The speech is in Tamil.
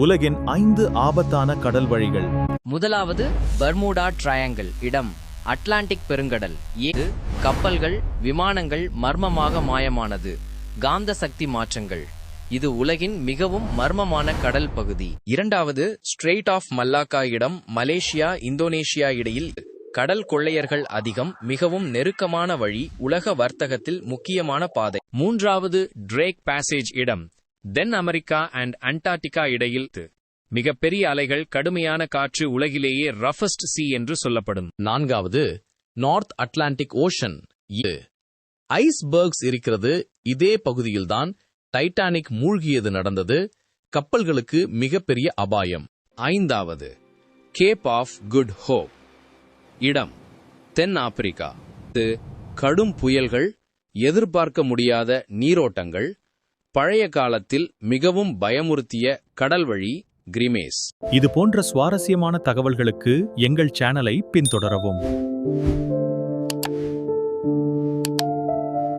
உலகின் 5 ஆபத்தான கடல் வழிகள். முதலாவது பர்முடா ட்ரையாங்கிள் இடம் அட்லாண்டிக் பெருங்கடல். இது கப்பல்கள் விமானங்கள் மர்மமாக மாயமானது. காந்த சக்தி மாற்றங்கள். இது உலகின் மிகவும் மர்மமான கடல் பகுதி. இரண்டாவது ஸ்ட்ரெய்ட் ஆஃப் மல்லாக்கா இடம் மலேசியா இந்தோனேஷியா இடையில். கடல் கொள்ளையர்கள் அதிகம், மிகவும் நெருக்கமான வழி, உலக வர்த்தகத்தில் முக்கியமான பாதை. மூன்றாவது டிரேக் பேசேஜ் இடம் தென் அமெரிக்கா அண்ட் அண்டார்டிகா இடையில். மிகப்பெரிய அலைகள், கடுமையான காற்று, உலகிலேயே ரஃபஸ்ட் சி என்று சொல்லப்படும். நான்காவது நார்த் அட்லாண்டிக் ஓஷன். இது ஐஸ்பர்க்ஸ் இருக்கிறது. இதே பகுதியில்தான் டைட்டானிக் மூழ்கியது நடந்தது. கப்பல்களுக்கு மிகப்பெரிய அபாயம். ஐந்தாவது கேப் ஆஃப் குட் ஹோப் இடம் தென் ஆப்பிரிக்கா. இது கடும் புயல்கள், எதிர்பார்க்க முடியாத நீரோட்டங்கள், பழைய காலத்தில் மிகவும் பயமுறுத்திய கடல் வழி கிரிமேஸ். இது போன்ற சுவாரஸ்யமான தகவல்களுக்கு எங்கள் சேனலை பின்தொடரவும்.